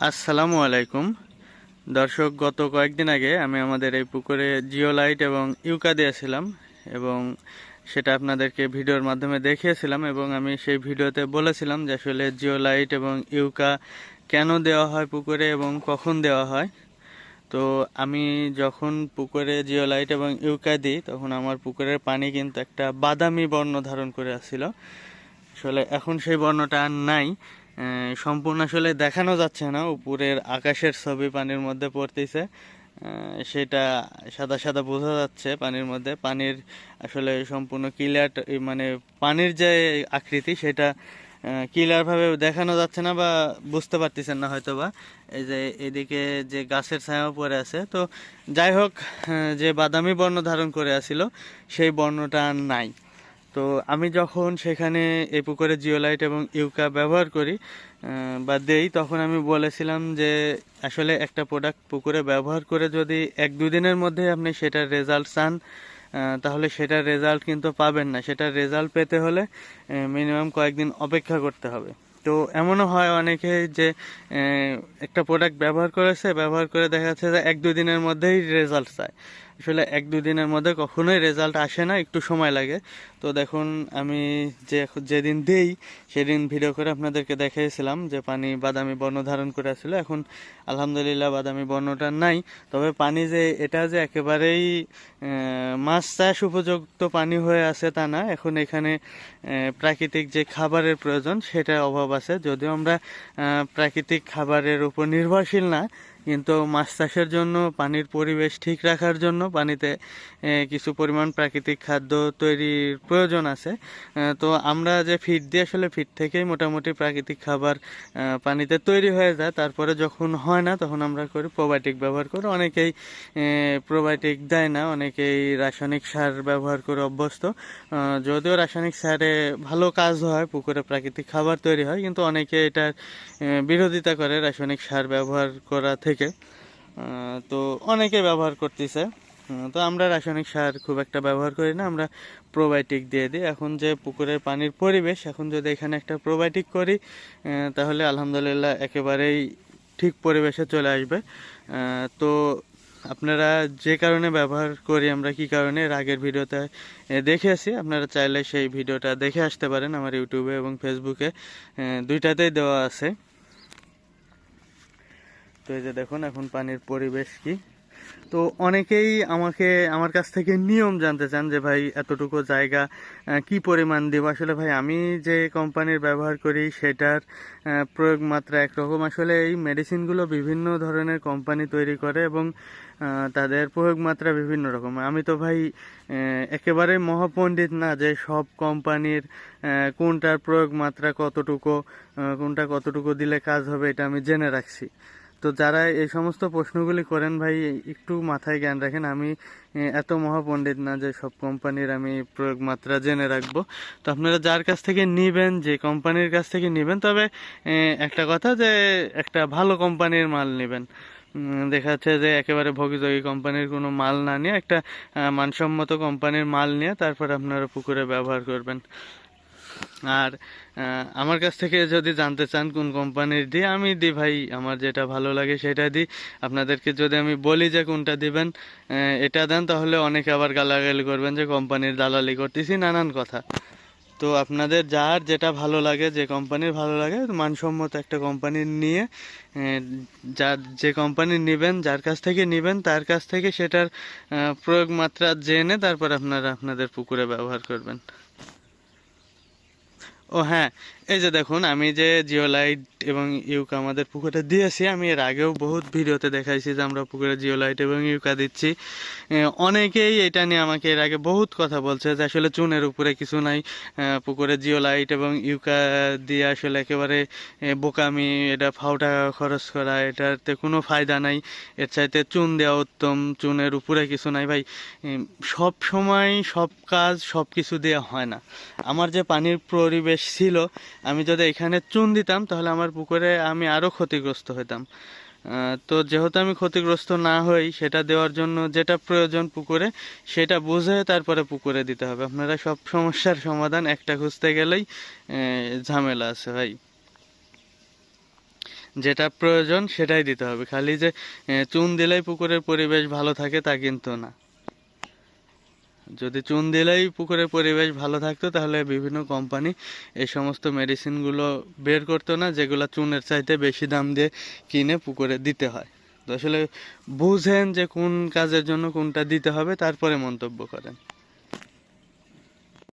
আসসালামু আলাইকুম দর্শক, গত কয়েকদিন আগে আমি আমাদের এই পুকুরে জিওলাইট এবং ইউকা দিয়েছিলাম এবং সেটা আপনাদেরকে ভিডিওর মাধ্যমে দেখিয়েছিলাম এবং আমি সেই ভিডিওতে বলেছিলাম যে আসলে জিওলাইট এবং ইউকা কেন দেওয়া হয় পুকুরে এবং কখন দেওয়া হয়। তো আমি যখন পুকুরে জিওলাইট এবং ইউকা দিই তখন আমার পুকুরের পানি কিন্তু একটা বাদামি বর্ণ ধারণ করে আসছিল। আসলে এখন সেই বর্ণটা আর নাই। সম্পূর্ণ আসলে দেখানো যাচ্ছে না, উপরের আকাশের ছবি পানির মধ্যে পড়তেছে। সেটা সাদা সাদা বোঝা যাচ্ছে পানির মধ্যে। পানির আসলে সম্পূর্ণ ক্লিয়ার, মানে পানির যে আকৃতি সেটা ক্লিয়ার ভাবে দেখানো যাচ্ছে না বা বুঝতে পারতেছেন না হয়তো বা। এই যে এদিকে যে গাছের ছায়া পড়ে আছে, তো যাই হোক, যে বাদামি বর্ণ ধারণ করে আছিল সেই বর্ণটা আর নাই। তো আমি যখন সেখানে এই পুকুরে জিওলাইট এবং ইউকা ব্যবহার করি বা দেই, তখন আমি বলেছিলাম যে আসলে একটা প্রোডাক্ট পুকুরে ব্যবহার করে যদি 1-2 দিনের মধ্যে আপনি সেটার রেজাল্ট চান, তাহলে সেটার রেজাল্ট কিন্তু পাবেন না। সেটার রেজাল্ট পেতে হলে মিনিমাম কয়েকদিন অপেক্ষা করতে হবে। তো এমনও হয় অনেকে যে একটা প্রোডাক্ট ব্যবহার করেছে, ব্যবহার করে দেখা যাচ্ছে যে 1-2 দিনের মধ্যেই রেজাল্ট চায়। আসলে 1-2 দিনের মধ্যে কখনোই রেজাল্ট আসে না, একটু সময় লাগে। তো দেখুন, আমি যেদিন দেই সেদিন ভিডিও করে আপনাদেরকে দেখিয়েছিলাম যে পানি বাদামি বর্ণ ধারণ করে আসছিল। এখন আলহামদুলিল্লাহ বাদামি বর্ণটা নাই। তবে পানি যে এটা যে একেবারেই মাছ চাষ উপযুক্ত পানি হয়ে আছে তা না। এখন এখানে প্রাকৃতিক যে খাবারের প্রয়োজন সেটার অভাব আছে। যদিও আমরা প্রাকৃতিক খাবারের উপর নির্ভরশীল না, কিন্তু মাছ চাষের জন্য পানির পরিবেশ ঠিক রাখার জন্য পানিতে কিছু পরিমাণ প্রাকৃতিক খাদ্য তৈরির প্রয়োজন আছে। তো আমরা যে ফিড দিই, আসলে ফিড থেকেই মোটামুটি প্রাকৃতিক খাবার পানিতে তৈরি হয়ে যায়। তারপরে যখন হয় না তখন আমরা করি প্রোবায়োটিক ব্যবহার করি। অনেকেই প্রোবায়োটিক দেয় না, অনেকেই রাসায়নিক সার ব্যবহার করে অভ্যস্ত। যদিও রাসায়নিক সারে ভালো কাজ হয়, পুকুরে প্রাকৃতিক খাবার তৈরি হয়, কিন্তু অনেকে এটার বিরোধিতা করে রাসায়নিক সার ব্যবহার করা থেকে। তো অনেকে ব্যবহার করতেছে। তো আমরা রাসায়নিক সার খুব একটা ব্যবহার করি না, আমরা প্রোবায়োটিক দিয়ে দিই। এখন যে পুকুরের পানির পরিবেশ, এখন যদি এখানে একটা প্রোবায়োটিক করি তাহলে আলহামদুলিল্লাহ একেবারেই ঠিক পরিবেশে চলে আসবে। তো আপনারা যে কারণে ব্যবহার করি আমরা, কি কারণে, এর আগের ভিডিওতে দেখেছি। আপনারা চাইলে সেই ভিডিওটা দেখে আসতে পারেন, আমার ইউটিউবে এবং ফেসবুকে দুইটাতেই দেওয়া আছে। তো এই যে দেখুন এখন পানির পরিবেশ কি। তো অনেকেই আমার কাছ থেকে নিয়ম জানতে চান যে ভাই এতটুকু জায়গা কি পরিমাণ দেব। আসলে ভাই আমি যে কোম্পানির ব্যবহার করি সেটার প্রয়োগ মাত্রা একরকম। আসলে এই মেডিসিনগুলো বিভিন্ন ধরনের কোম্পানি তৈরি করে এবং তাদের প্রয়োগ মাত্রা বিভিন্ন রকম। আমি তো ভাই একেবারে মহাপণ্ডিত না যে সব কোম্পানির কোনটার প্রয়োগ মাত্রা কতটুকু, কোনটা কতটুকু দিলে কাজ হবে এটা আমি জেনে রাখছি। তো যারা এই সমস্ত প্রশ্নগুলি করেন ভাই, একটু মাথায় জ্ঞান রাখেন। আমি এত মহাপণ্ডিত না যে সব কোম্পানির আমি প্রয়োগ মাত্রা জেনে রাখবো। তো আপনারা যার কাছ থেকে নেবেন, যে কোম্পানির কাছ থেকে নেবেন, তবে একটা কথা যে একটা ভালো কোম্পানির মাল নেবেন। দেখা যাচ্ছে যে একেবারে ভোগীযোগী কোম্পানির কোনো মাল না নিয়ে একটা মানসম্মত কোম্পানির মাল নিয়ে তারপর আপনারা পুকুরে ব্যবহার করবেন। আর আমার কাছ থেকে যদি জানতে চান কোন কোম্পানির দিই, আমি দিই ভাই আমার যেটা ভালো লাগে সেটা দিই। আপনাদেরকে যদি আমি বলি যে কোনটা দিবেন, এটা দেন, তাহলে অনেকে আবার গালাগালি করবেন যে কোম্পানির দালালি করতেছি, নানান কথা। তো আপনাদের যার যেটা ভালো লাগে, যে কোম্পানির ভালো লাগে, মানসম্মত একটা কোম্পানি নিয়ে যার যে কোম্পানি নেবেন, যার কাছ থেকে নেবেন তার কাছ থেকে সেটার প্রয়োগ মাত্রা জেনে তারপর আপনারা আপনাদের পুকুরে ব্যবহার করবেন। ও হ্যাঁ, এই যে দেখুন আমি যে জিওলাইট এবং ইউকা আমাদের পুকুরে দিয়েছি, আমি এর আগেও বহুত ভিডিওতে দেখাইছি যে আমরা পুকুরে জিওলাইট এবং ইউকা দিচ্ছি। অনেকেই এটা নিয়ে আমাকে এর আগে বহুত কথা বলছে যে আসলে চুনের উপরে কিছু নাই, পুকুরে জিওলাইট এবং ইউকা দিয়ে আসলে একেবারে বোকামি, এটা ফাও টাকা খরচ করা, এটাতে কোনো ফায়দা নাই, এর চাইতে চুন দেওয়া উত্তম, চুনের উপরে কিছু নাই। ভাই সব সময় সব কাজ সব কিছু দেওয়া হয় না। আমার যে পানির পরিবেশ ছিল, আমি যদি এখানে চুন দিতাম তাহলে আমার পুকুরে আমি আরও ক্ষতিগ্রস্ত হতাম। তো যেহেতু আমি ক্ষতিগ্রস্ত না হই, সেটা দেওয়ার জন্য যেটা প্রয়োজন পুকুরে সেটা বুঝে তারপরে পুকুরে দিতে হবে। আপনারা সব সমস্যার সমাধান একটা খুঁজতে গেলেই ঝামেলা আছে ভাই। যেটা প্রয়োজন সেটাই দিতে হবে। খালি যে চুন দিলেই পুকুরের পরিবেশ ভালো থাকে তা কিন্তু না। যদি চুন দিলেই পুকুরের পরিবেশ ভালো থাকতো তাহলে বিভিন্ন কোম্পানি এই সমস্ত মেডিসিনগুলো বের করতো না, যেগুলো চুনের চাইতে বেশি দাম দিয়ে কিনে পুকুরে দিতে হয়। তো আসলে বুঝেন যে কোন কাজের জন্য কোনটা দিতে হবে, তারপরে মন্তব্য করেন।